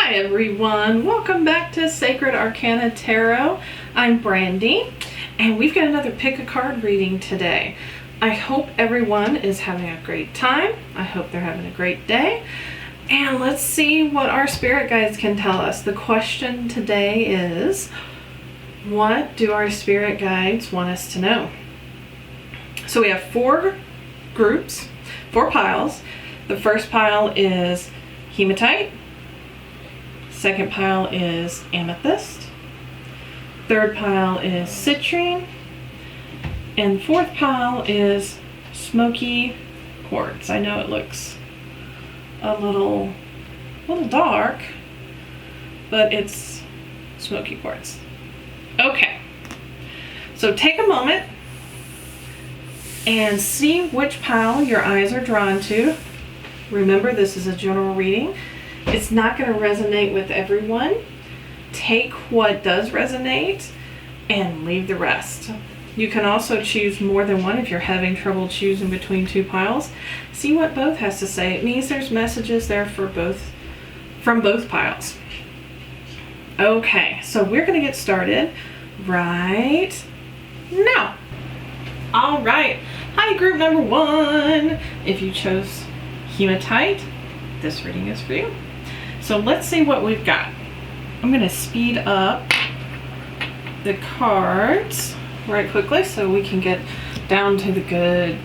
Hi everyone, welcome back to Sacred Arcana Tarot. I'm Brandy and we've got another pick a card reading today. I hope everyone is having a great time. I hope they're having a great day. And let's see what our spirit guides can tell us. The question today is, what do our spirit guides want us to know? So we have four groups, four piles. The first pile is hematite. Second pile is amethyst. Third pile is citrine. And fourth pile is smoky quartz. I know it looks a little dark, but it's smoky quartz. Okay, so take a moment and see which pile your eyes are drawn to. Remember, this is a general reading. It's not going to resonate with everyone. Take what does resonate and leave the rest. You can also choose more than one if you're having trouble choosing between two piles. See what both has to say. It means there's messages there for both, from both piles. Okay, so we're going to get started right now. All right. Hi, group number one. If you chose hematite, this reading is for you. So let's see what we've got. I'm going to speed up the cards right quickly so we can get down to the good.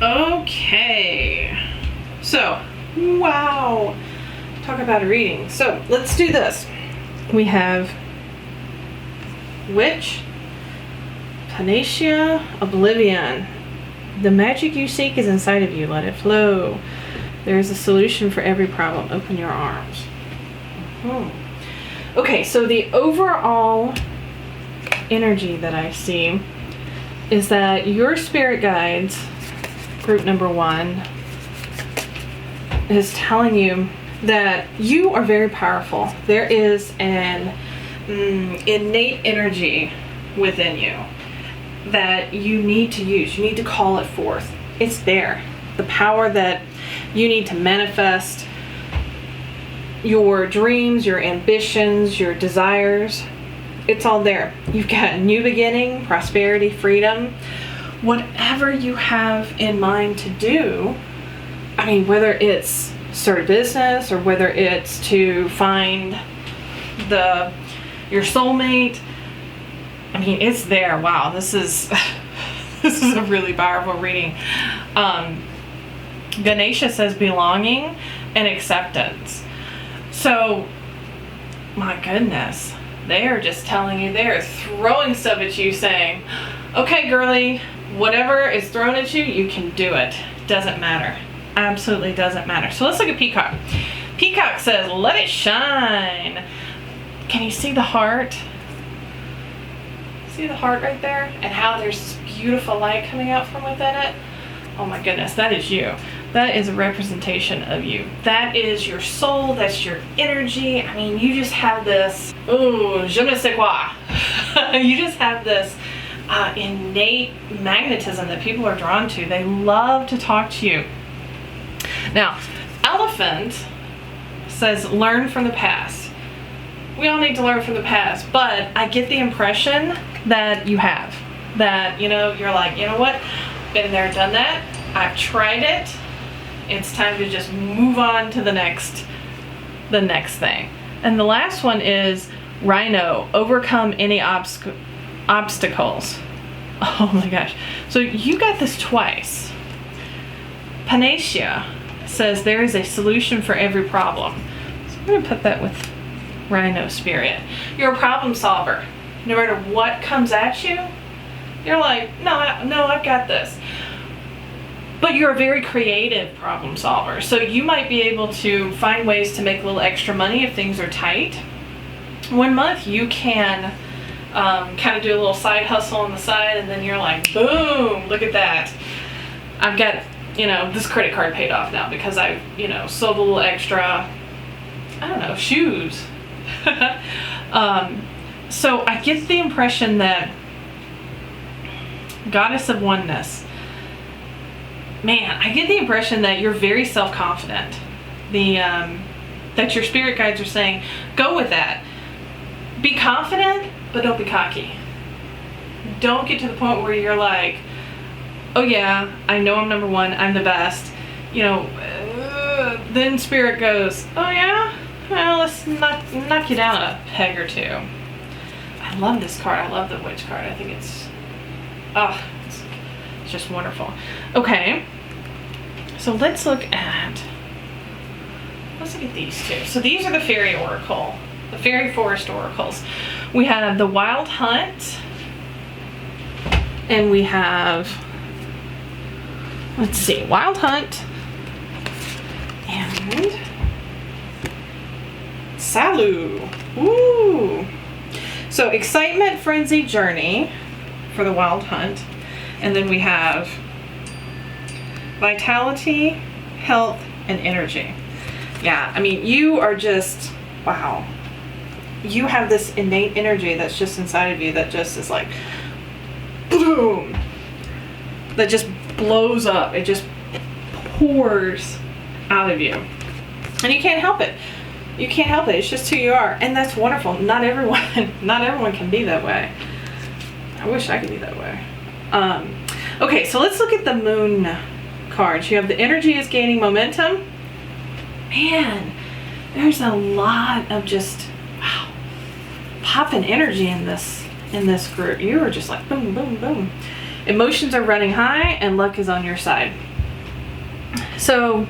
Okay, so wow, talk about a reading. So let's do this. We have Witch, Panacea, Oblivion. The magic you seek is inside of you. Let it flow. There is a solution for every problem. Open your arms. Okay, so the overall energy that I see is that your spirit guides, group number one, is telling you that you are very powerful. There is an innate energy within you that you need to use. You need to call it forth. It's there. The power that you need to manifest your dreams, your ambitions, your desires. It's all there. You've got a new beginning, prosperity, freedom. Whatever you have in mind to do, I mean, whether it's start a business or whether it's to find your soulmate, I mean, it's there. Wow, this is this is a really powerful reading. Ganesha says belonging and acceptance. So, my goodness, they are just telling you, they are throwing stuff at you saying, okay, girly, whatever is thrown at you, you can do it. Doesn't matter. Absolutely doesn't matter. So let's look at Peacock. Peacock says, let it shine. Can you see the heart? See the heart right there? And how there's this beautiful light coming out from within it? Oh my goodness, that is you. That is a representation of you. That is your soul. That's your energy. I mean, you just have this, je ne sais quoi. You just have this innate magnetism that people are drawn to. They love to talk to you. Now, Elephant says learn from the past. We all need to learn from the past, but I get the impression that you have. That, you're like, you know what? Been there, done that. I've tried it. It's time to just move on to the next thing. And the last one is Rhino, overcome any obstacles. Oh my gosh. So you got this twice. Panacea says there is a solution for every problem. So I'm going to put that with Rhino spirit. You're a problem solver. No matter what comes at you, you're like, no, I've got this. But you're a very creative problem solver. So you might be able to find ways to make a little extra money if things are tight. 1 month you can kind of do a little side hustle on the side, and then you're like, boom, look at that. I've got, this credit card paid off now because I've, sold a little extra, I don't know, shoes. So I get the impression that Goddess of Oneness, man, I get the impression that you're very self-confident. That your spirit guides are saying, go with that. Be confident, but don't be cocky. Don't get to the point where you're like, oh yeah, I know I'm number one, I'm the best. Then spirit goes, oh yeah? Well, let's knock you down a peg or two. I love this card. I love the witch card. I think it's just wonderful. Okay, so let's look at these two. So these are the fairy oracle, the fairy forest oracles. We have the Wild Hunt, and we have, let's see, Wild Hunt and Salu. Ooh. So excitement, frenzy, journey for the Wild Hunt. And then we have vitality, health, and energy. Yeah, I mean, you are just, wow. You have this innate energy that's just inside of you that just is like, boom. That just blows up. It just pours out of you. And you can't help it. You can't help it. It's just who you are. And that's wonderful. Not everyone can be that way. I wish I could be that way. Okay, so let's look at the moon cards. You have the energy is gaining momentum. Man, there's a lot of just, wow, popping energy in this group. You are just like boom, boom, boom. Emotions are running high and luck is on your side. So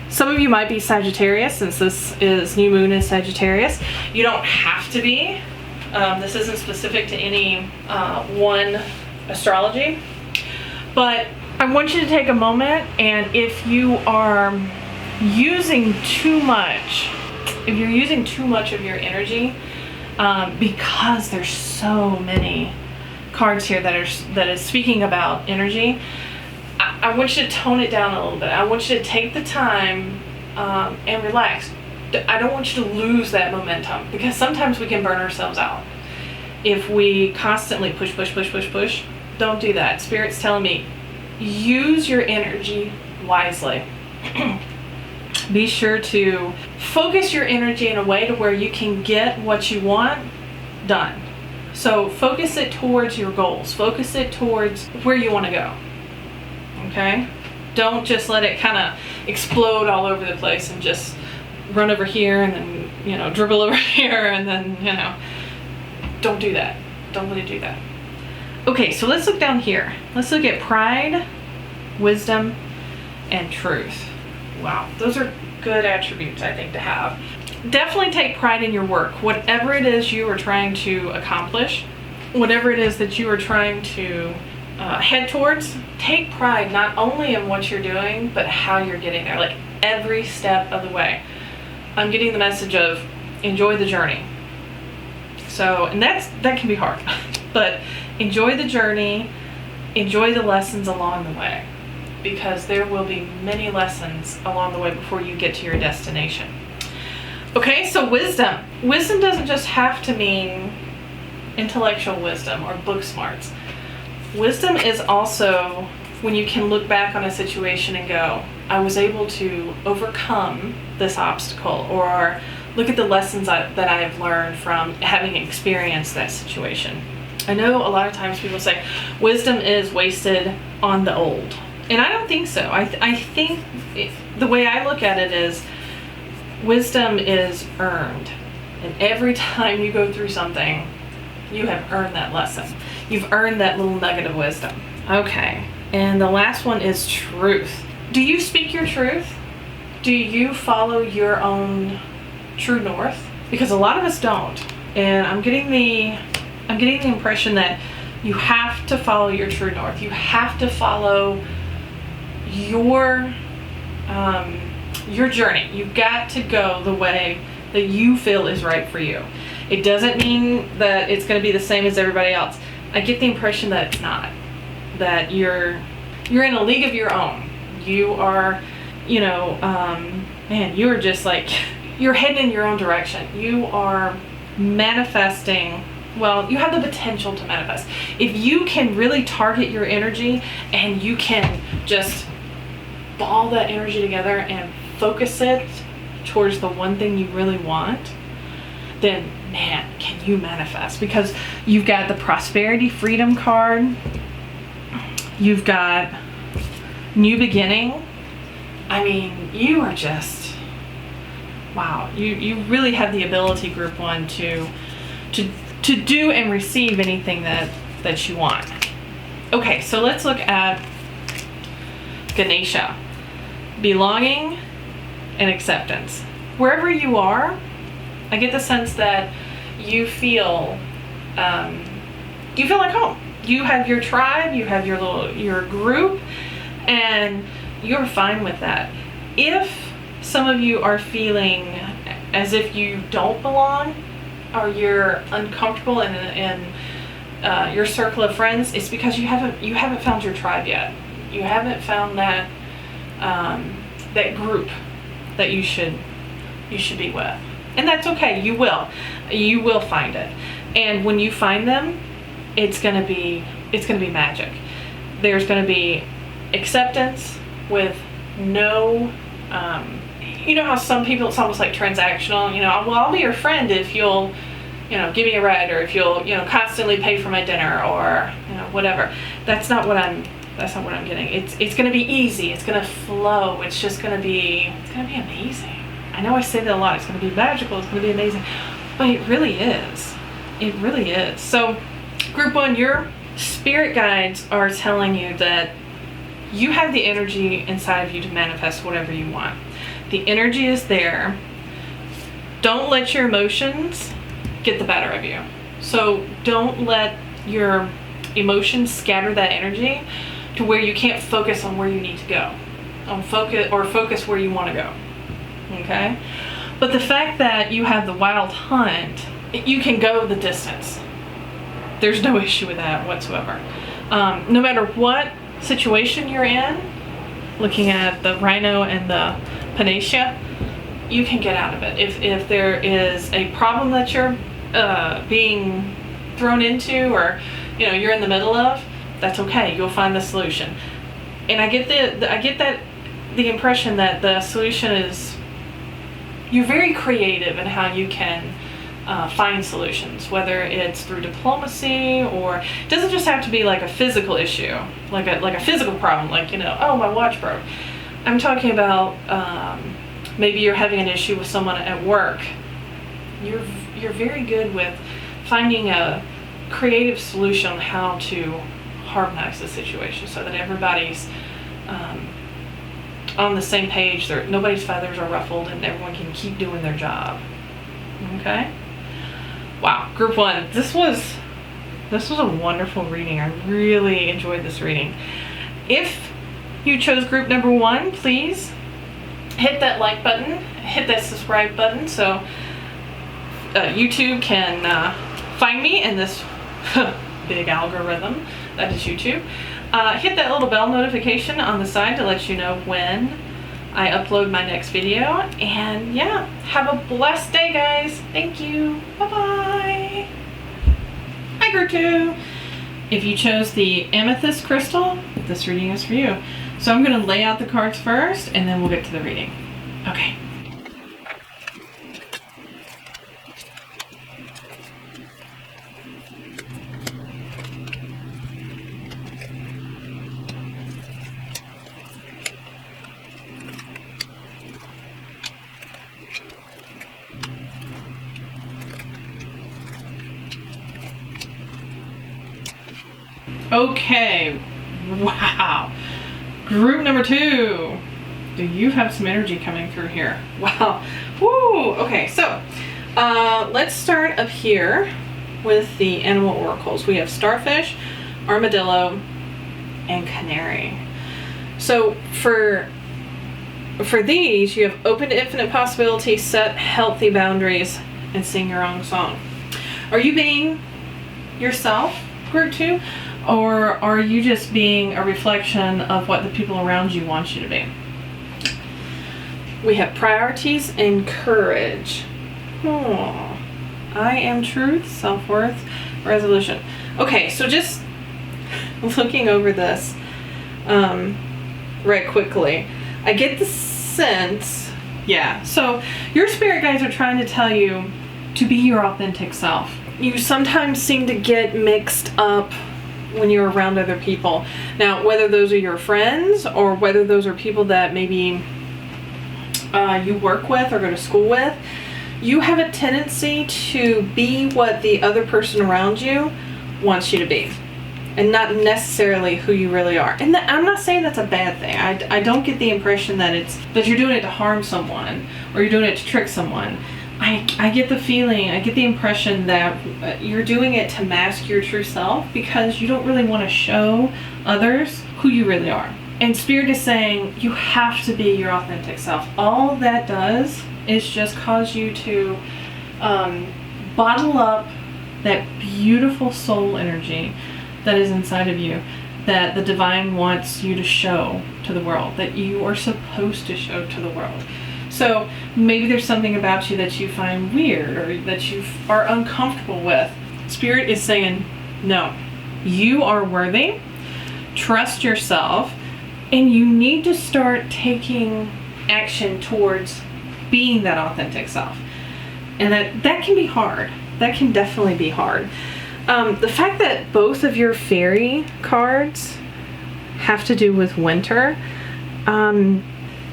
some of you might be Sagittarius, since this is new moon in Sagittarius. You don't have to be. This isn't specific to any one astrology. But I want you to take a moment, and if you are using too much, if you're using too much of your energy, because there's so many cards here that is speaking about energy, I want you to tone it down a little bit. I want you to take the time and relax. I don't want you to lose that momentum, because sometimes we can burn ourselves out if we constantly push. Don't do that. Spirit's telling me, use your energy wisely. Be sure to focus your energy in a way to where you can get what you want done. So focus it towards your goals. Focus it towards where you want to go. Okay? Don't just let it kind of explode all over the place and just run over here and then, dribble over here and then, don't do that. Don't let it do that. Okay, so let's look down here. Let's look at pride, wisdom, and truth. Wow, those are good attributes, I think, to have. Definitely take pride in your work. Whatever it is you are trying to accomplish, whatever it is that you are trying to head towards, take pride not only in what you're doing, but how you're getting there, like every step of the way. I'm getting the message of enjoy the journey. So, and that can be hard, but enjoy the journey, enjoy the lessons along the way, because there will be many lessons along the way before you get to your destination. Okay, so wisdom. Wisdom doesn't just have to mean intellectual wisdom or book smarts. Wisdom is also when you can look back on a situation and go, I was able to overcome this obstacle, or look at the lessons that I have learned from having experienced that situation. I know a lot of times people say wisdom is wasted on the old. And I don't think so. I think the way I look at it is wisdom is earned. And every time you go through something, you have earned that lesson. You've earned that little nugget of wisdom. Okay. And the last one is truth. Do you speak your truth? Do you follow your own true north? Because a lot of us don't. And I'm getting the impression that you have to follow your true north. You have to follow your journey. You've got to go the way that you feel is right for you. It doesn't mean that it's going to be the same as everybody else. I get the impression that it's not. That you're you're in a league of your own. You are, you know, man, you are just like, you're heading in your own direction. You are manifesting. Well, you have the potential to manifest. If you can really target your energy and you can just ball that energy together and focus it towards the one thing you really want, then man, can you manifest. Because you've got the prosperity freedom card, you've got new beginning. I mean, you are just, wow, you really have the ability, group one, to do and receive anything that you want. Okay, so let's look at Ganesha. Belonging and acceptance. Wherever you are, I get the sense that you feel like home. You have your tribe, you have your group, and you're fine with that. If some of you are feeling as if you don't belong, or you're uncomfortable in your circle of friends, it's because you haven't found your tribe yet. You haven't found that group that you should be with, and that's okay. You will find it, and when you find them, it's gonna be magic. There's gonna be acceptance with no. You know how some people, it's almost like transactional, you know, well, I'll be your friend if you'll, you know, give me a ride, or if you'll, you know, constantly pay for my dinner, or, you know, whatever. That's not what I'm getting. It's going to be easy. It's going to flow. It's going to be amazing. I know I say that a lot. It's going to be magical. It's going to be amazing. But it really is. It really is. So, group one, your spirit guides are telling you that you have the energy inside of you to manifest whatever you want. The energy is there. Don't let your emotions get the better of you. So don't let your emotions scatter that energy to where you can't focus on where you need to go. Focus where you want to go. Okay? But the fact that you have the wild hunt, you can go the distance. There's no issue with that whatsoever. No matter what situation you're in, looking at the rhino and the panacea, you can get out of it. If there is a problem that you're being thrown into, or you know you're in the middle of, that's okay. You'll find the solution. And I get the impression that the solution is, you're very creative in how you can find solutions, whether it's through diplomacy, or it doesn't just have to be like a physical issue, like a physical problem, like, you know, oh, my watch broke. I'm talking about maybe you're having an issue with someone at work. You're very good with finding a creative solution on how to harmonize the situation so that everybody's on the same page. Nobody's feathers are ruffled, and everyone can keep doing their job. Okay? Wow, group one. This was a wonderful reading. I really enjoyed this reading. If you chose group number one, please hit that like button, hit that subscribe button, so YouTube can find me in this big algorithm that is YouTube. Hit that little bell notification on the side to let you know when I upload my next video. And yeah, have a blessed day, guys. Thank you. Bye-bye. Hi, group two. If you chose the amethyst crystal, this reading is for you. So I'm going to lay out the cards first, and then we'll get to the reading. Okay. Okay, wow. Group number two. Do you have some energy coming through here? Wow. Woo. Okay, so let's start up here with the animal oracles. We have starfish, armadillo, and canary. So for these, you have open to infinite possibilities, set healthy boundaries, and sing your own song. Are you being yourself, group two? Or are you just being a reflection of what the people around you want you to be? We have priorities and courage. Oh, I am truth, self-worth, resolution. Okay, so just looking over this right quickly, I get the sense, yeah, so your spirit guides are trying to tell you to be your authentic self. You sometimes seem to get mixed up when you're around other people. Now, whether those are your friends or whether those are people that maybe you work with or go to school with, you have a tendency to be what the other person around you wants you to be, and not necessarily who you really are. And I'm not saying that's a bad thing. I don't get the impression that that you're doing it to harm someone or you're doing it to trick someone. I get the feeling, I get the impression that you're doing it to mask your true self because you don't really want to show others who you really are. And Spirit is saying you have to be your authentic self. All that does is just cause you to bottle up that beautiful soul energy that is inside of you, that the divine wants you to show to the world, that you are supposed to show to the world. So maybe there's something about you that you find weird or that you are uncomfortable with. Spirit is saying, no, you are worthy, trust yourself, and you need to start taking action towards being that authentic self. And that can be hard. That can definitely be hard. The fact that both of your fairy cards have to do with winter,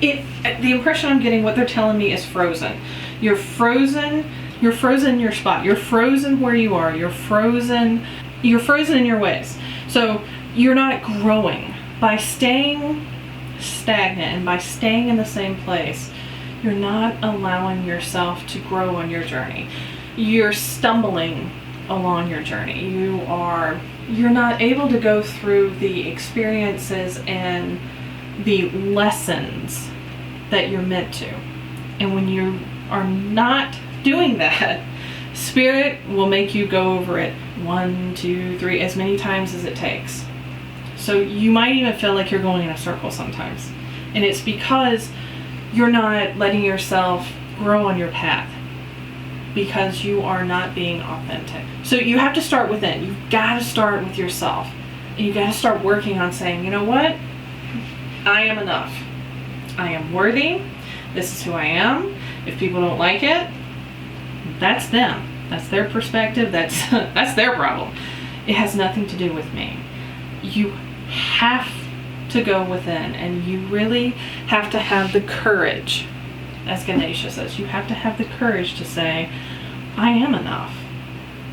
the impression I'm getting, what they're telling me is frozen. You're frozen in your spot. You're frozen where you are. You're frozen in your ways. So you're not growing. By staying stagnant and by staying in the same place, you're not allowing yourself to grow on your journey. You're stumbling along your journey. You're not able to go through the experiences and the lessons that you're meant to. And when you are not doing that, Spirit will make you go over it 1, 2, 3, as many times as it takes. So you might even feel like you're going in a circle sometimes. And it's because you're not letting yourself grow on your path, because you are not being authentic. So you have to start within. You've got to start with yourself. And you've got to start working on saying, you know what? I am enough. I am worthy. This is who I am. If people don't like it, that's them. That's their perspective. That's their problem. It has nothing to do with me. You have to go within, and you really have to have the courage, as Ganesha says, you have to have the courage to say, I am enough.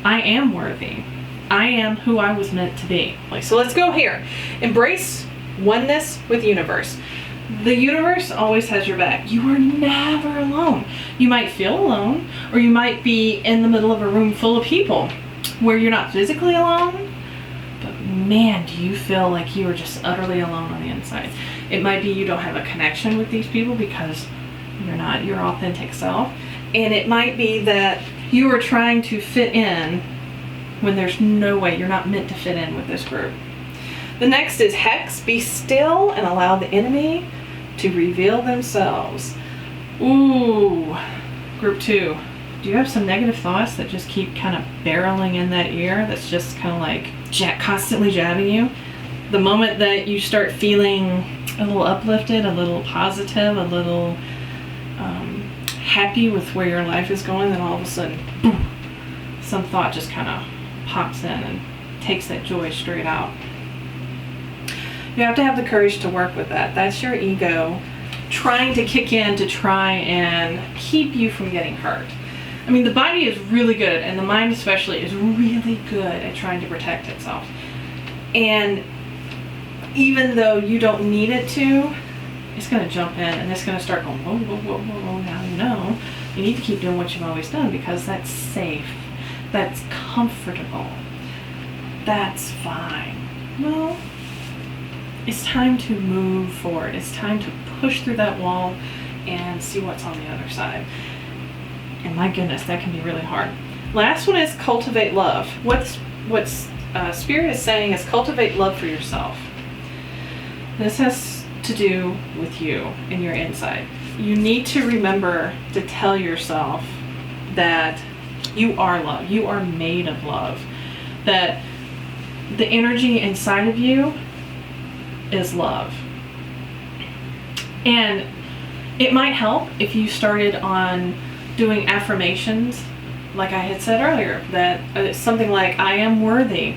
I am worthy. I am who I was meant to be. So let's go here. Embrace oneness with universe. The universe always has your back. You are never alone. You might feel alone, or you might be in the middle of a room full of people where you're not physically alone, but man, do you feel like you are just utterly alone on the inside. It might be you don't have a connection with these people because you're not your authentic self. And it might be that you are trying to fit in when there's no way. You're not meant to fit in with this group. The next is Hex. Be still and allow the enemy to reveal themselves. Ooh, group 2. Do you have some negative thoughts that just keep kind of barreling in that ear? That's just kind of like constantly jabbing you? The moment that you start feeling a little uplifted, a little positive, a little happy with where your life is going, then all of a sudden, boom, some thought just kind of pops in and takes that joy straight out. You have to have the courage to work with that. That's your ego trying to kick in to try and keep you from getting hurt. I mean, the body is really good, and the mind especially is really good at trying to protect itself. And even though you don't need it to, it's going to jump in and it's going to start going, whoa, whoa, whoa, whoa, whoa. Now you need to keep doing what you've always done because that's safe. That's comfortable. That's fine. No. It's time to move forward. It's time to push through that wall and see what's on the other side. And my goodness, that can be really hard. Last one is cultivate love. What's Spirit is saying is cultivate love for yourself. This has to do with you and your inside. You need to remember to tell yourself that you are love. You are made of love. That the energy inside of you is love. And it might help if you started on doing affirmations, like I had said earlier, that it's something like, I am worthy,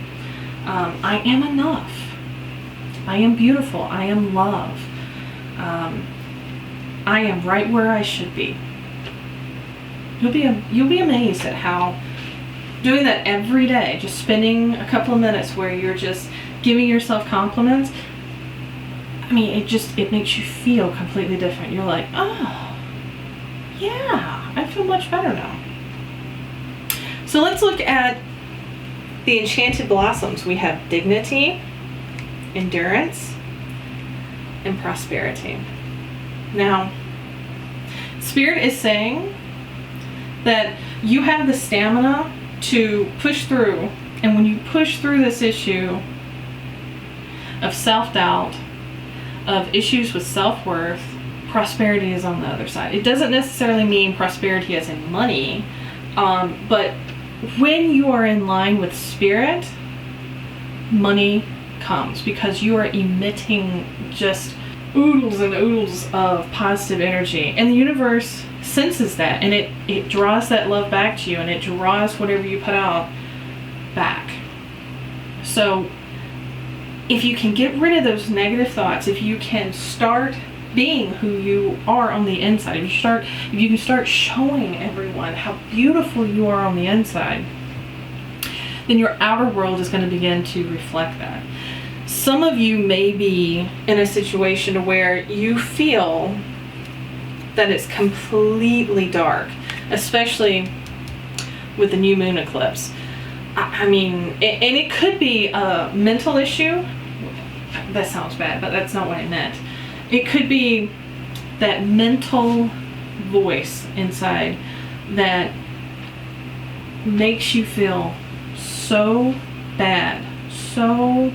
I am enough, I am beautiful, I am love, I am right where I should be. You'll be amazed at how doing that every day, just spending a couple of minutes where you're just giving yourself compliments, I mean, it makes you feel completely different. You're like, oh, yeah, I feel much better now. So let's look at the enchanted blossoms. We have dignity, endurance, and prosperity. Now, Spirit is saying that you have the stamina to push through, and when you push through this issue of self-doubt, of issues with self-worth, prosperity is on the other side. It doesn't necessarily mean prosperity as in money, but when you are in line with Spirit, money comes because you are emitting just oodles and oodles of positive energy, and the universe senses that, and it draws that love back to you, and it draws whatever you put out back. So if you can get rid of those negative thoughts, if you can start being who you are on the inside, if you can start showing everyone how beautiful you are on the inside, then your outer world is going to begin to reflect that. Some of you may be in a situation where you feel that it's completely dark, especially with the new moon eclipse. I mean, and it could be a mental issue. That sounds bad, but that's not what I meant. It could be that mental voice inside that makes you feel so bad, so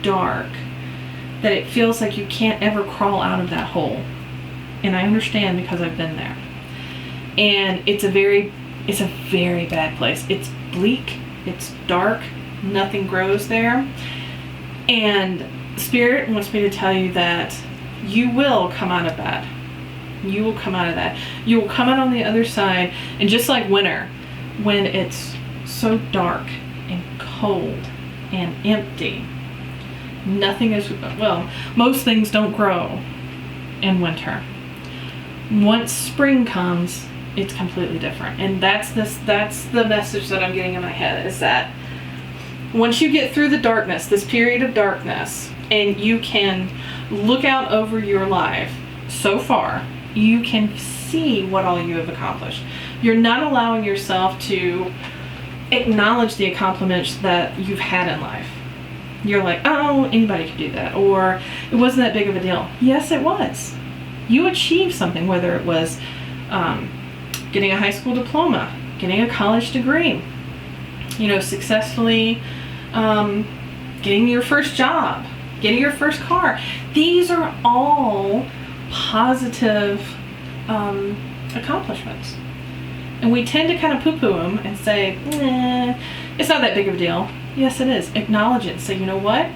dark, that it feels like you can't ever crawl out of that hole. And I understand because I've been there. And it's a very bad place. It's bleak, it's dark, nothing grows there. And Spirit wants me to tell you that you will come out of that. You will come out of that. You will come out on the other side, and just like winter, when it's so dark and cold and empty, most things don't grow in winter. Once spring comes, it's completely different. And that's the message that I'm getting in my head, is that once you get through the darkness, this period of darkness, and you can look out over your life so far, you can see what all you have accomplished. You're not allowing yourself to acknowledge the accomplishments that you've had in life. You're like, oh, anybody could do that, or it wasn't that big of a deal. Yes, it was. You achieved something, whether it was getting a high school diploma, getting a college degree, successfully getting your first job, getting your first car. These are all positive accomplishments. And we tend to kind of poo-poo them and say, it's not that big of a deal. Yes, it is. Acknowledge it and say, you know what?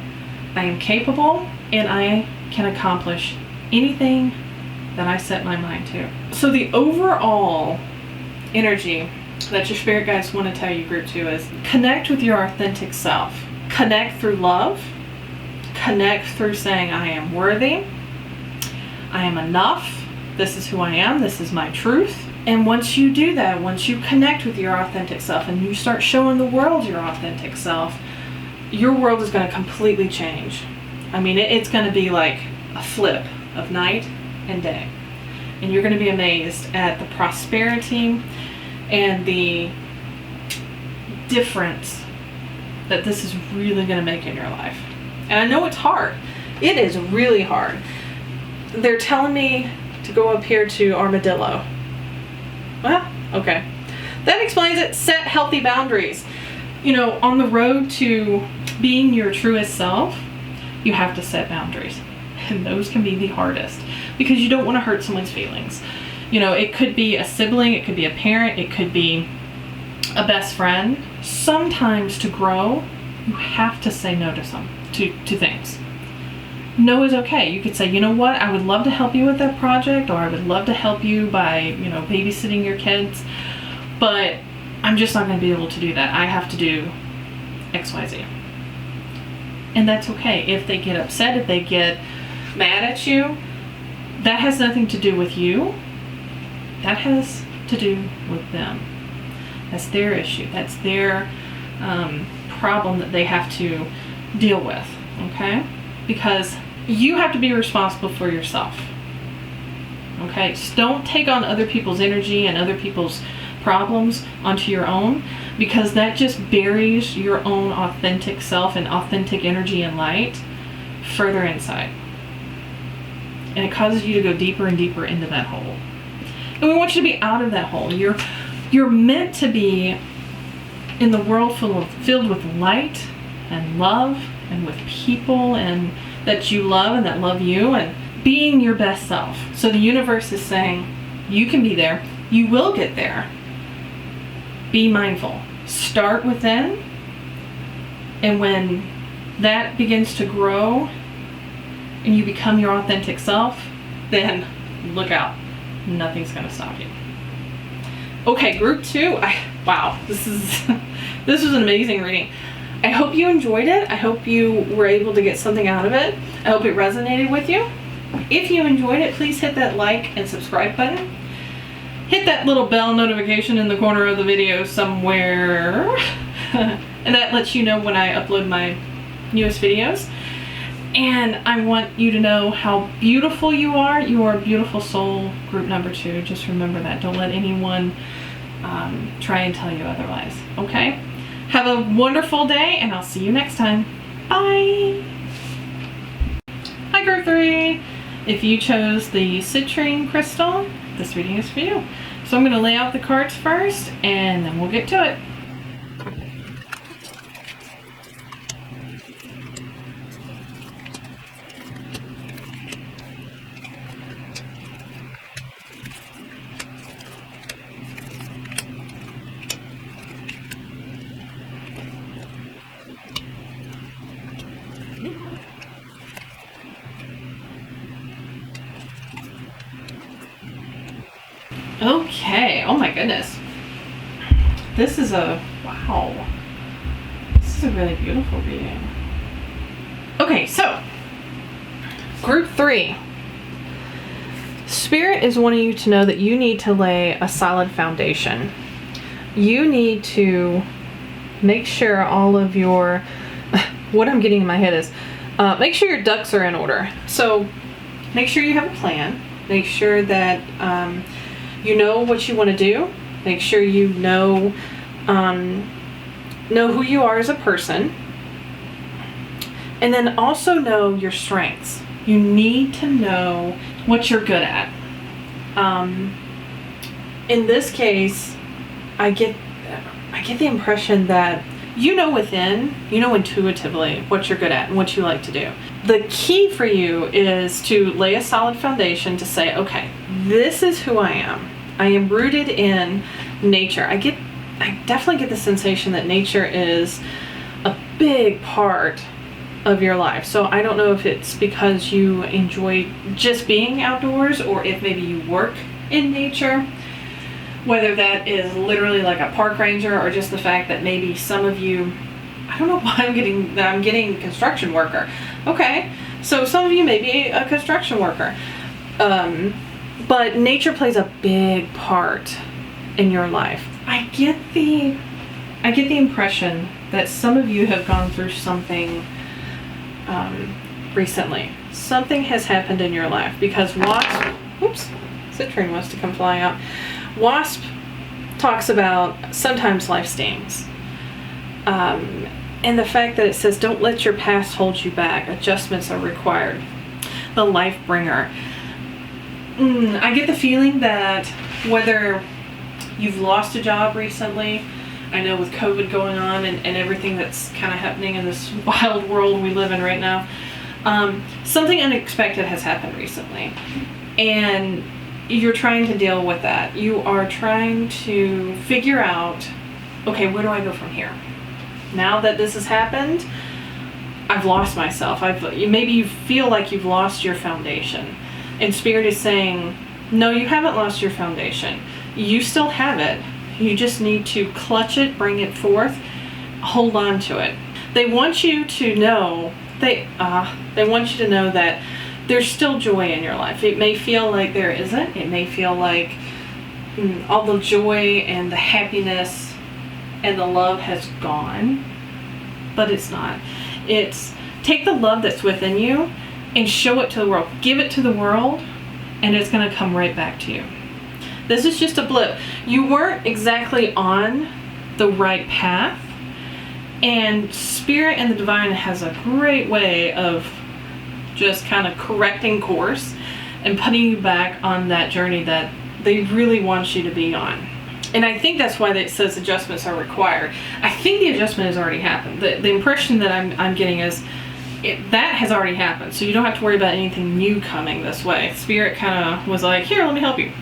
I am capable, and I can accomplish anything that I set my mind to. So the overall energy that your spirit guides want to tell you, group 2, is connect with your authentic self. Connect through love. Connect through saying, I am worthy. I am enough. This is who I am. This is my truth. And once you do that, once you connect with your authentic self and you start showing the world your authentic self, your world is going to completely change. I mean, it's going to be like a flip of night and day. And you're going to be amazed at the prosperity and the difference that this is really going to make in your life. And I know it's hard. It is really hard. They're telling me to go up here to Armadillo. Well, okay. That explains it. Set healthy boundaries. On the road to being your truest self, you have to set boundaries. And those can be the hardest because you don't want to hurt someone's feelings. You know, it could be a sibling, it could be a parent, it could be a best friend. Sometimes to grow, you have to say no to things. No is okay. You could say, you know what, I would love to help you with that project, or I would love to help you by, you know, babysitting your kids, but I'm just not going to be able to do that. I have to do XYZ. And that's okay. If they get upset, if they get mad at you, that has nothing to do with you. That has to do with them. That's their issue. That's their problem that they have to deal with, okay? Because you have to be responsible for yourself, okay? So don't take on other people's energy and other people's problems onto your own, because that just buries your own authentic self and authentic energy and light further inside. And it causes you to go deeper and deeper into that hole. And we want you to be out of that hole. You're meant to be in the world filled with light and love and with people and that you love and that love you, and being your best self. So the universe is saying, you can be there. You will get there. Be mindful. Start within. And when that begins to grow and you become your authentic self, then look out. Nothing's going to stop you. Okay, group 2. Wow, this was an amazing reading. I hope you enjoyed it. I hope you were able to get something out of it. I hope it resonated with you. If you enjoyed it, please hit that like and subscribe button. Hit that little bell notification in the corner of the video somewhere. And that lets you know when I upload my newest videos. And I want you to know how beautiful you are. You are a beautiful soul, group number 2. Just remember that. Don't let anyone try and tell you otherwise. Okay? Have a wonderful day, and I'll see you next time. Bye! Hi, group 3. If you chose the citrine crystal, this reading is for you. So I'm going to lay out the cards first, and then we'll get to it. Okay, oh my goodness. This is a really beautiful reading. Okay, so group 3. Spirit is wanting you to know that you need to lay a solid foundation. You need to make sure all of your, what I'm getting in my head is, make sure your ducks are in order. So make sure you have a plan. Make sure that you know what you want to do. Make sure you know who you are as a person. And then also know your strengths. You need to know what you're good at. In this case, I get the impression that you know within, you know intuitively what you're good at and what you like to do. The key for you is to lay a solid foundation to say, okay, this is who I am. I am rooted in nature. I definitely get the sensation that nature is a big part of your life. So I don't know if it's because you enjoy just being outdoors or if maybe you work in nature, whether that is literally like a park ranger or just the fact that maybe some of you, I don't know why I'm getting construction worker. Okay, so some of you may be a construction worker. But nature plays a big part in your life. I get the impression that some of you have gone through something recently. Something has happened in your life because citrine wants to come flying out. Wasp talks about sometimes life stings. And the fact that it says, don't let your past hold you back. Adjustments are required. The life bringer. I get the feeling that whether you've lost a job recently, I know with COVID going on and everything that's kind of happening in this wild world we live in right now, something unexpected has happened recently. And you're trying to deal with that. You are trying to figure out, okay, where do I go from here? Now that this has happened, I've lost myself. Maybe you feel like you've lost your foundation. And Spirit is saying, no, you haven't lost your foundation. You still have it. You just need to clutch it, bring it forth, hold on to it. They want you to know, they want you to know that there's still joy in your life. It may feel like there isn't. It may feel like all the joy and the happiness and the love has gone, but it's not. It's take the love that's within you and show it to the world. Give it to the world, and it's going to come right back to you. This is just a blip. You weren't exactly on the right path, and Spirit and the Divine has a great way of just kind of correcting course and putting you back on that journey that they really want you to be on. And I think that's why it says adjustments are required. I think the adjustment has already happened. The impression that I'm getting is that has already happened. So you don't have to worry about anything new coming this way. Spirit kind of was like, here, let me help you.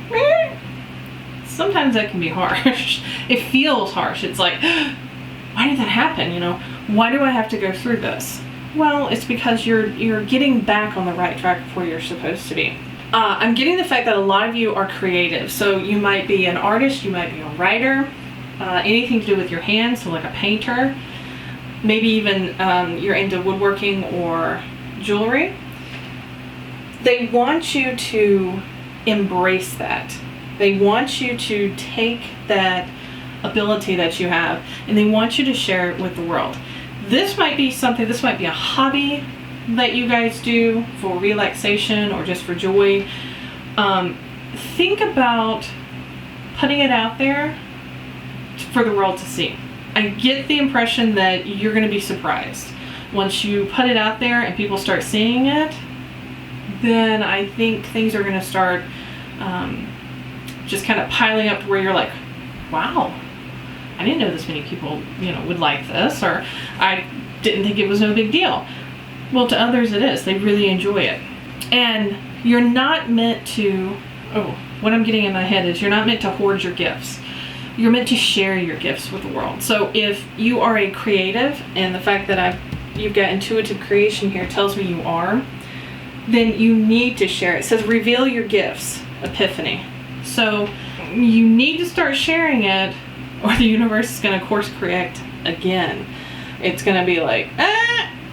Sometimes that can be harsh. It feels harsh. It's like, why did that happen? You know, why do I have to go through this? Well, it's because you're getting back on the right track where you're supposed to be. I'm getting the fact that a lot of you are creative. So you might be an artist, you might be a writer, anything to do with your hands, so like a painter. Maybe even you're into woodworking or jewelry. They want you to embrace that. They want you to take that ability that you have, and they want you to share it with the world. This might be something, this might be a hobby that you guys do for relaxation or just for joy. Think about putting it out there for the world to see. I get the impression that you're going to be surprised. Once you put it out there and people start seeing it, then I think things are going to start just kind of piling up to where you're like, wow, I didn't know this many people, would like this, or I didn't think it was no big deal. Well, to others it is. They really enjoy it. And you're not meant to, what I'm getting in my head is you're not meant to hoard your gifts. You're meant to share your gifts with the world. So if you are a creative, and the fact that you've got intuitive creation here tells me you are, then you need to share it. It says reveal your gifts, epiphany. So you need to start sharing it, or the universe is going to course correct again. It's going to be like,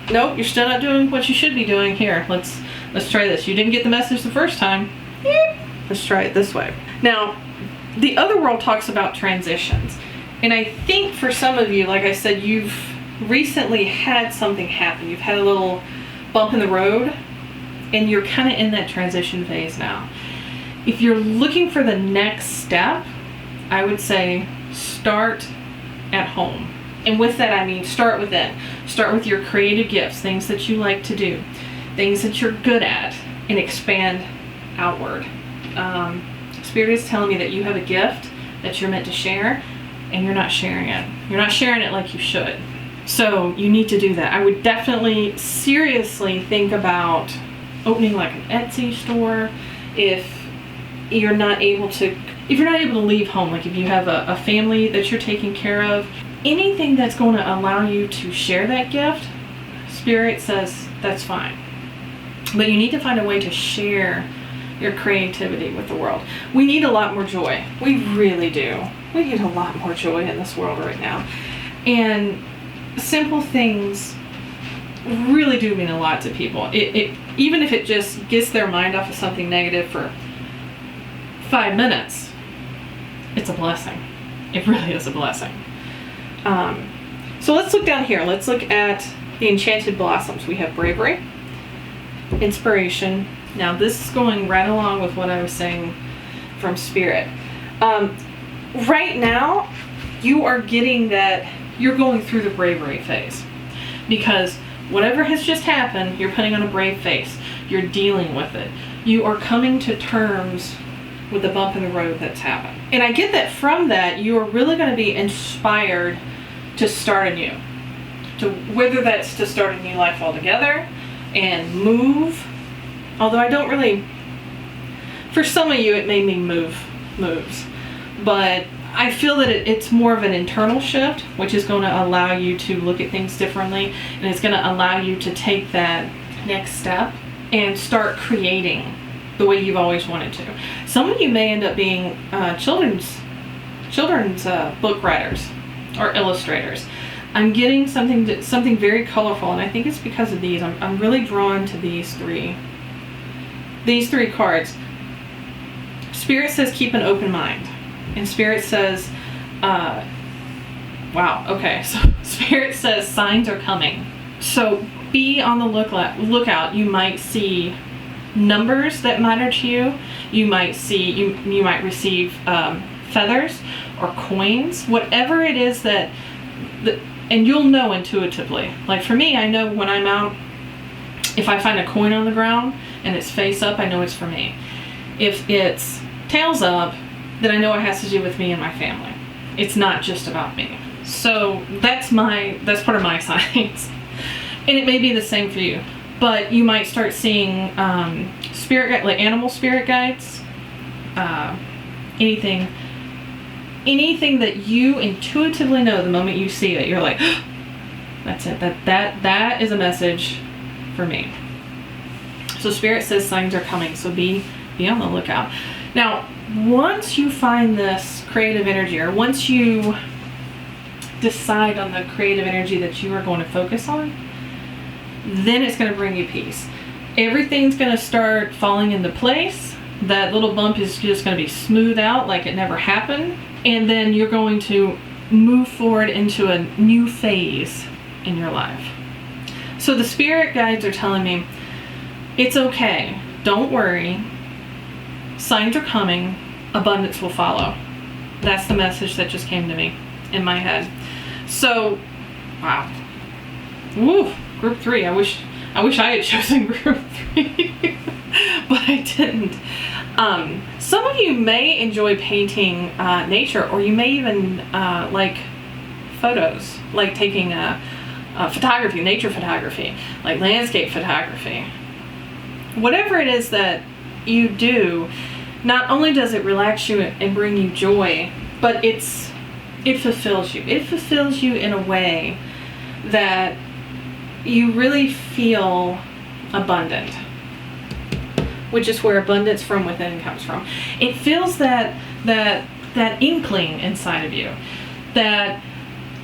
nope, you're still not doing what you should be doing. Here, let's try this. You didn't get the message the first time. Let's try it this way. Now, the other world talks about transitions. And I think for some of you, like I said, you've recently had something happen. You've had a little bump in the road, and you're kind of in that transition phase now. If you're looking for the next step, I would say start at home. And with that, I mean start within. Start with your creative gifts, things that you like to do, things that you're good at, and expand outward. Spirit is telling me that you have a gift that you're meant to share, and you're not sharing it. You're not sharing it like you should. So you need to do that. I would definitely seriously think about opening like an Etsy store if you're not able to leave home. Like if you have a family that you're taking care of, anything that's going to allow you to share that gift, Spirit says that's fine. But you need to find a way to share your creativity with the world. We need a lot more joy. We really do. We need a lot more joy in this world right now. And simple things really do mean a lot to people. It even if it just gets their mind off of something negative for 5 minutes, it's a blessing. It really is a blessing. So let's look down here. Let's look at the enchanted blossoms. We have bravery, inspiration. Now this is going right along with what I was saying from Spirit. Right now, you are getting that you're going through the bravery phase, because whatever has just happened, you're putting on a brave face. You're dealing with it. You are coming to terms with the bump in the road that's happened. And I get that from that, you are really going to be inspired to start anew. Whether that's to start a new life altogether and move. Although I don't really, for some of you it may mean moves. But I feel that it's more of an internal shift, which is going to allow you to look at things differently, and it's going to allow you to take that next step and start creating the way you've always wanted to. Some of you may end up being children's book writers or illustrators. I'm getting something very colorful, and I think it's because of these. I'm really drawn to these three cards. Spirit says keep an open mind. And Spirit says, wow, okay, so Spirit says signs are coming. So be on the lookout. You might see numbers that matter to you. You might see, you might receive feathers or coins, whatever it is that, and you'll know intuitively. Like for me, I know when I'm out, if I find a coin on the ground and it's face up, I know it's for me. If it's tails up, then I know it has to do with me and my family. It's not just about me. So that's part of my signs. And it may be the same for you. But you might start seeing like animal spirit guides, anything that you intuitively know the moment you see it, you're like, that's it. That is a message for me. So Spirit says signs are coming. So be on the lookout. Now, once you find this creative energy, or once you decide on the creative energy that you are going to focus on, then it's going to bring you peace. Everything's going to start falling into place. That little bump is just going to be smoothed out like it never happened. And then you're going to move forward into a new phase in your life. So the spirit guides are telling me, it's okay. Don't worry. Signs are coming. Abundance will follow. That's the message that just came to me in my head. So, wow. Woo, group 3. I wish I had chosen group 3, but I didn't. Some of you may enjoy painting nature, or you may even like photos, like taking photography, nature photography, like landscape photography. Whatever it is that you do, not only does it relax you and bring you joy, but it fulfills you. It fulfills you in a way that you really feel abundant, which is where abundance from within comes from. It feels that inkling inside of you that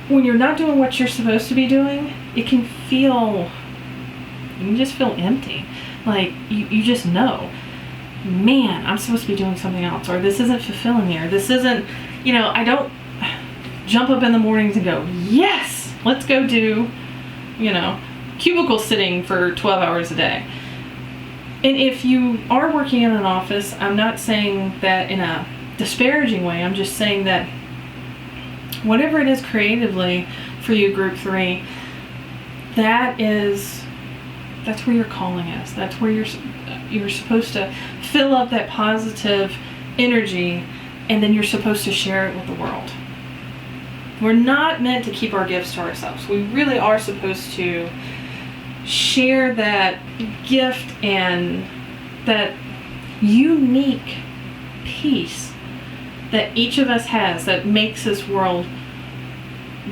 when you're not doing what you're supposed to be doing, you can just feel empty. Like you just know, man, I'm supposed to be doing something else, or this isn't fulfilling me, or this isn't, I don't jump up in the mornings and go, yes, let's go do, cubicle sitting for 12 hours a day. And if you are working in an office, I'm not saying that in a disparaging way, I'm just saying that whatever it is creatively for you, group 3, that's where your calling is. That's where you're supposed to fill up that positive energy, and then you're supposed to share it with the world. We're not meant to keep our gifts to ourselves. We really are supposed to share that gift and that unique piece that each of us has that makes this world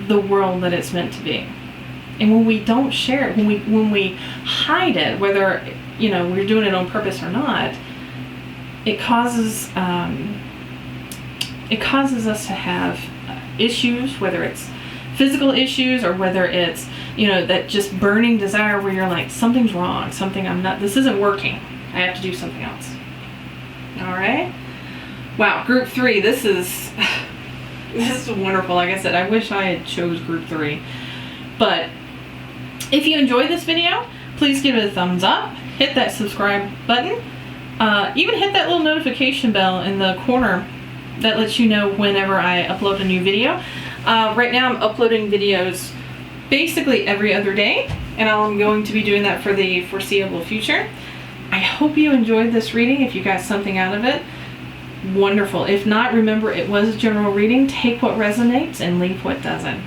the world that it's meant to be. And when we don't share it, when we hide it, whether we're doing it on purpose or not, it causes us to have issues, whether it's physical issues or whether it's that just burning desire where you're like, something's wrong, this isn't working, I have to do something else. All right. Wow, group 3, this is wonderful. Like I said, I wish I had chose group 3. But if you enjoyed this video, please give it a thumbs up, hit that subscribe button, even hit that little notification bell in the corner that lets you know whenever I upload a new video. Right now I'm uploading videos basically every other day, and I'm going to be doing that for the foreseeable future. I hope you enjoyed this reading. If you got something out of it, Wonderful. If not, remember it was a general reading. Take what resonates and leave what doesn't.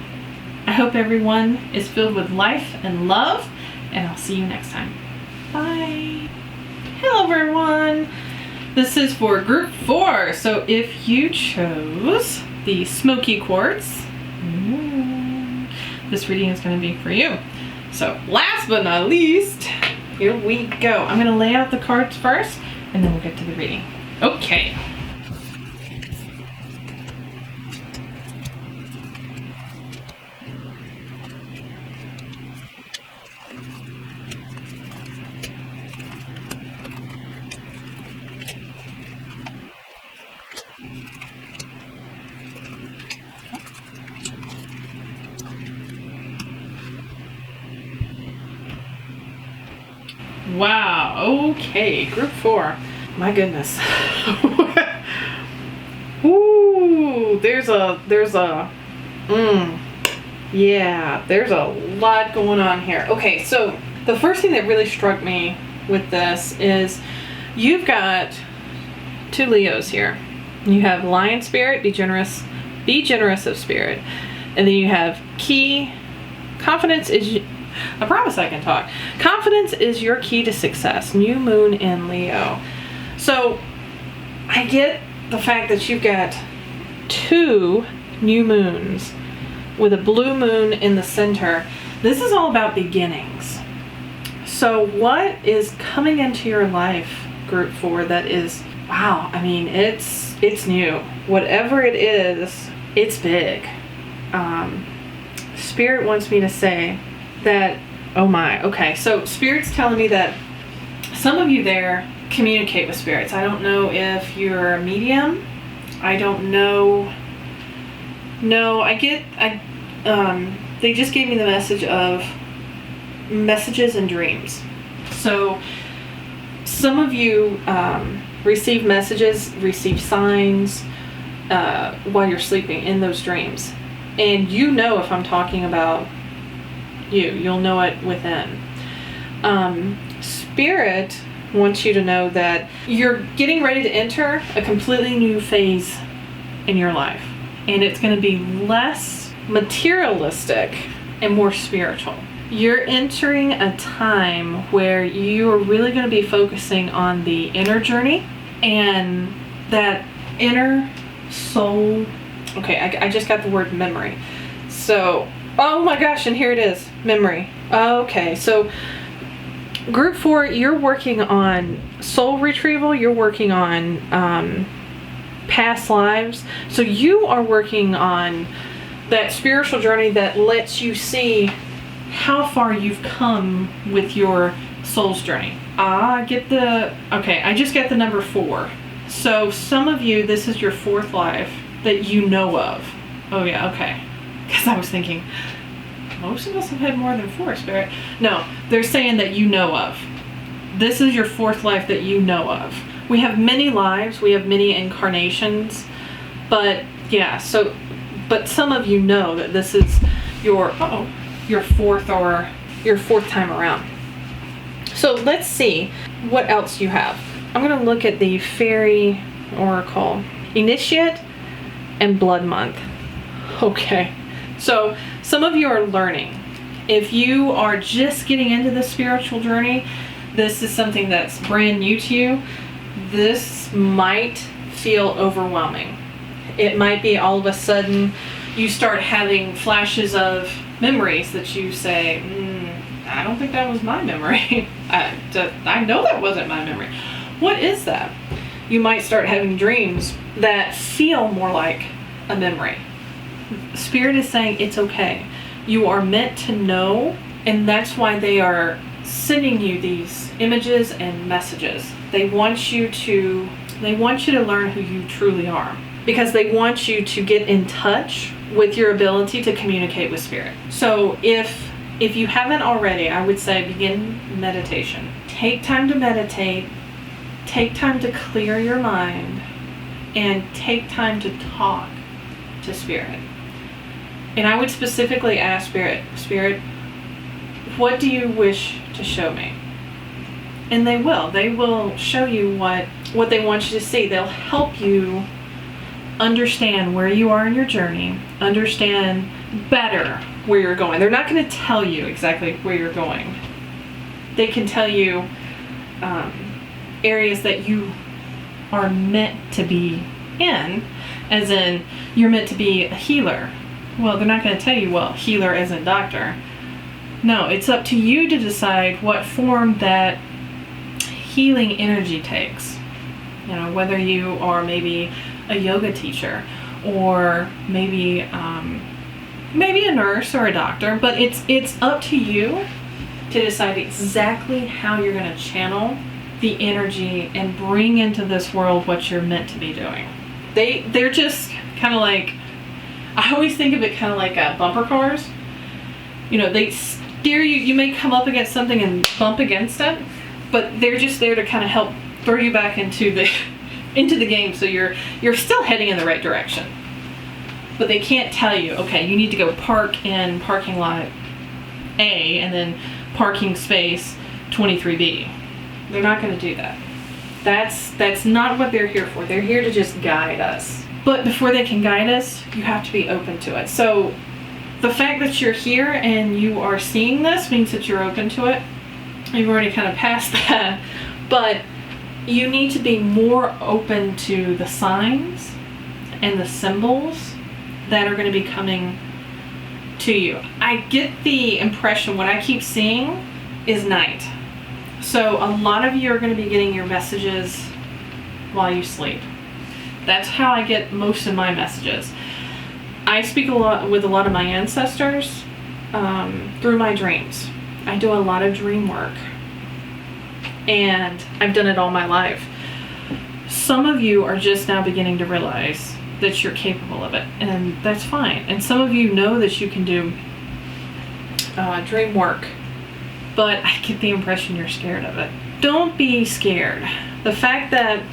I hope everyone is filled with life and love, and I'll see you next time. Bye. Hello everyone. This is for group 4. So if you chose the smoky quartz, this reading is going to be for you. So last but not least, here we go. I'm going to lay out the cards first, and then we'll get to the reading. Okay. Wow, okay, group 4. My goodness. Ooh, there's a lot going on here. Okay, so the first thing that really struck me with this is you've got 2 Leos here. You have Lion Spirit, be generous of spirit. And then you have key, confidence is, I promise I can talk. Confidence is your key to success. New moon in Leo. So I get the fact that you've got 2 new moons with a blue moon in the center. This is all about beginnings. So what is coming into your life, group 4, that is, wow, I mean, it's new. Whatever it is, it's big. Spirit wants me to say that, oh my, okay, so Spirit's telling me that some of you there communicate with spirits. I don't know if you're a medium. I don't know. No, they just gave me the message of messages and dreams. So some of you receive messages, receive signs while you're sleeping in those dreams. And you know if I'm talking about you'll know it within. Spirit wants you to know that you're getting ready to enter a completely new phase in your life. And it's going to be less materialistic and more spiritual. You're entering a time where you're really going to be focusing on the inner journey and that inner soul. Okay, I just got the word memory. So, oh my gosh, and here it is, memory. Okay, so group 4, you're working on soul retrieval. You're working on past lives. So you are working on that spiritual journey that lets you see how far you've come with your soul's journey. I just got the number 4. So some of you, this is your 4th life that you know of. Oh yeah, okay. Because I was thinking, most of us have had more than 4, Spirit. No, they're saying that you know of. This is your 4th life that you know of. We have many lives, we have many incarnations, but yeah, but some of you know that this is your 4th or your 4th time around. So let's see what else you have. I'm going to look at the Fairy Oracle. Initiate and Blood Month. Okay, so some of you are learning. If you are just getting into the spiritual journey, this is something that's brand new to you. This might feel overwhelming. It might be all of a sudden you start having flashes of memories that you say, I don't think that was my memory. I know that wasn't my memory. What is that? You might start having dreams that feel more like a memory. Spirit is saying it's okay. You are meant to know, and that's why they are sending you these images and messages. They want you to learn who you truly are, because they want you to get in touch with your ability to communicate with Spirit. So if you haven't already, I would say begin meditation. Take time to meditate. Take time to clear your mind, and take time to talk to Spirit. And I would specifically ask Spirit, what do you wish to show me? And they will show you what they want you to see. They'll help you understand where you are in your journey, understand better where you're going. They're not going to tell you exactly where you're going. They can tell you areas that you are meant to be in, as in you're meant to be a healer. Well, they're not going to tell you, well, healer as in doctor. No, it's up to you to decide what form that healing energy takes. You know, whether you are maybe a yoga teacher, or maybe a nurse or a doctor, but it's up to you to decide exactly how you're going to channel the energy and bring into this world what you're meant to be doing. They're just kind of like, I always think of it kind of like bumper cars. You know, they steer you. You may come up against something and bump against it, but they're just there to kind of help throw you back into the game, so you're still heading in the right direction. But they can't tell you, okay, you need to go park in parking lot A and then parking space 23B. They're not going to do that. That's not what they're here for. They're here to just guide us. But before they can guide us, you have to be open to it. So the fact that you're here and you are seeing this means that you're open to it. You've already kind of passed that. But you need to be more open to the signs and the symbols that are going to be coming to you. I get the impression, what I keep seeing is night. So a lot of you are going to be getting your messages while you sleep. That's how I get most of my messages. I speak a lot with a lot of my ancestors through my dreams. I do a lot of dream work, and I've done it all my life. Some of you are just now beginning to realize that you're capable of it, and that's fine. And some of you know that you can do dream work, but I get the impression you're scared of it. Don't be scared. The fact that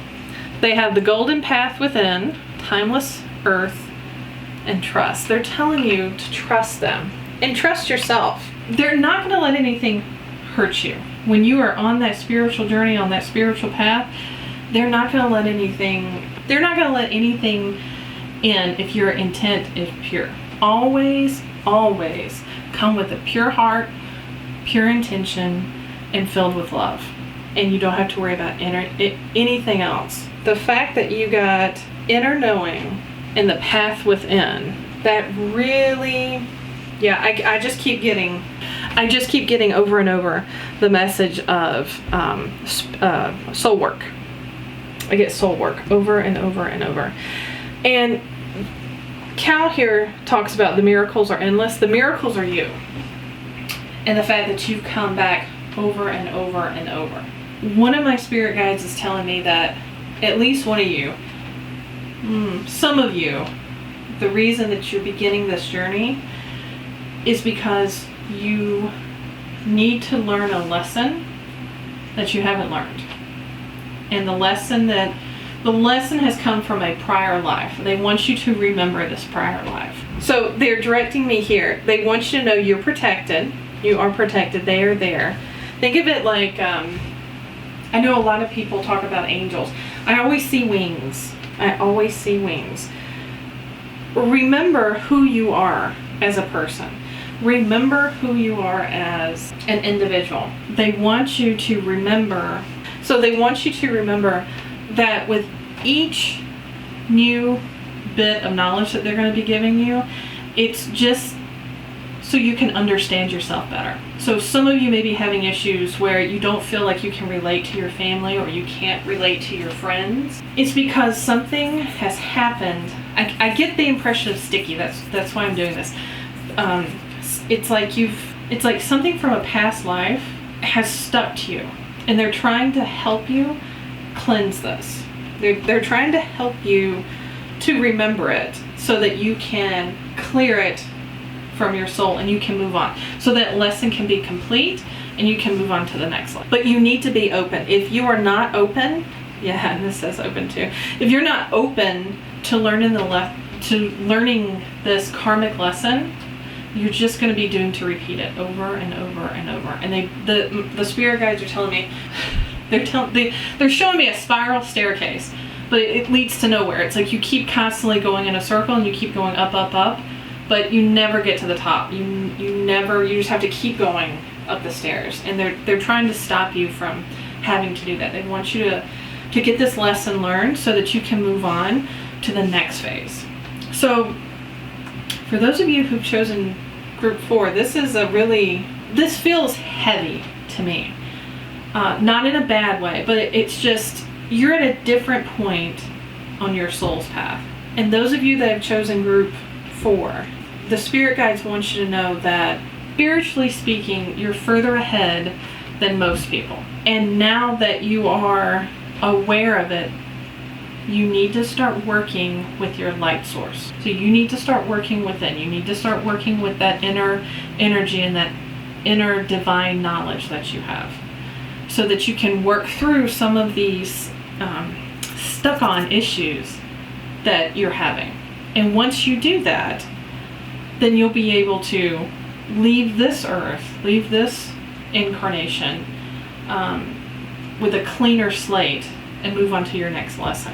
they have the golden path within, timeless earth, and trust. They're telling you to trust them and trust yourself. They're not going to let anything hurt you. When you are on that spiritual journey, on that spiritual path, they're not going to let anything in if your intent is pure. Always, always come with a pure heart, pure intention, and filled with love. And you don't have to worry about anything else. The fact that you got inner knowing and the path within, that really, yeah, I just keep getting over and over the message of soul work. I get soul work over and over and over. And Cal here talks about the miracles are endless. The miracles are you. And the fact that you've come back over and over and over. One of my spirit guides is telling me that at least one of you, some of you, the reason that you're beginning this journey is because you need to learn a lesson that you haven't learned. And the lesson has come from a prior life. They want you to remember this prior life. So they're directing me here. They want you to know you're protected. You are protected. They are there. Think of it like, I know a lot of people talk about angels. I always see wings. Remember who you are as a person. Remember who you are as an individual. They want you to remember. So they want you to remember that with each new bit of knowledge that they're going to be giving you, it's just so you can understand yourself better. So some of you may be having issues where you don't feel like you can relate to your family, or you can't relate to your friends. It's because something has happened. I get the impression of sticky. That's why I'm doing this. It's like something from a past life has stuck to you, and they're trying to help you cleanse this. They're trying to help you to remember it so that you can clear it from your soul and you can move on. So that lesson can be complete and you can move on to the next one. But you need to be open. If you are not open, yeah, and this says open too. If you're not open to learning this karmic lesson, you're just going to be doomed to repeat it over and over and over. And the spirit guides are telling me, They're showing me a spiral staircase, but it leads to nowhere. It's like you keep constantly going in a circle and you keep going up, up, up, but you never get to the top. You just have to keep going up the stairs, and they're trying to stop you from having to do that. They want you to get this lesson learned so that you can move on to the next phase. So for those of you who've chosen group 4, this feels heavy to me. Not in a bad way, but it's just, you're at a different point on your soul's path. And those of you that have chosen group 4, the spirit guides want you to know that spiritually speaking, you're further ahead than most people. And now that you are aware of it, you need to start working with your light source. So you need to start working within. You need to start working with that inner energy and that inner divine knowledge that you have, so that you can work through some of these stuck on issues that you're having. And once you do that, then you'll be able to leave this earth, leave this incarnation with a cleaner slate and move on to your next lesson.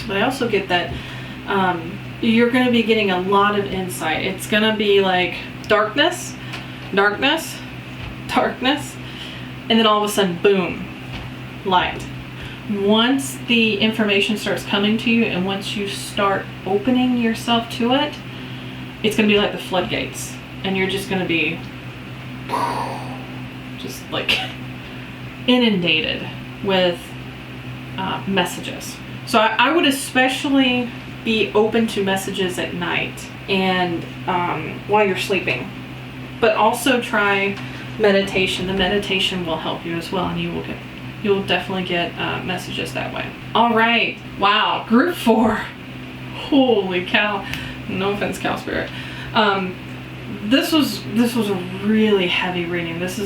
But I also get that you're going to be getting a lot of insight. It's going to be like darkness, darkness, darkness, and then all of a sudden, boom, light. Once the information starts coming to you and once you start opening yourself to it, it's going to be like the floodgates, and you're just going to be just like inundated with messages. So I would especially be open to messages at night and while you're sleeping, but also try meditation. The meditation will help you as well, and you'll definitely get messages that way. All right, wow, group 4. Holy cow! No offense, cow spirit. This was a really heavy reading. This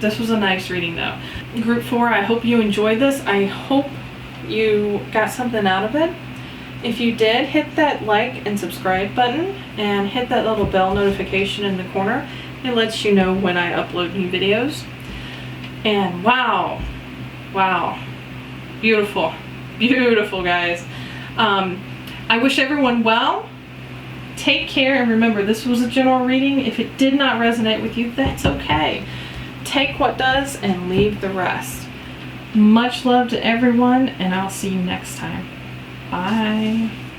was a nice reading though. Group 4, I hope you enjoyed this. I hope you got something out of it. If you did, hit that like and subscribe button and hit that little bell notification in the corner. It lets you know when I upload new videos. And wow, beautiful, beautiful, guys. I wish everyone well. Take care, and remember, this was a general reading. If it did not resonate with you, that's okay. Take what does and leave the rest. Much love to everyone, and I'll see you next time. Bye.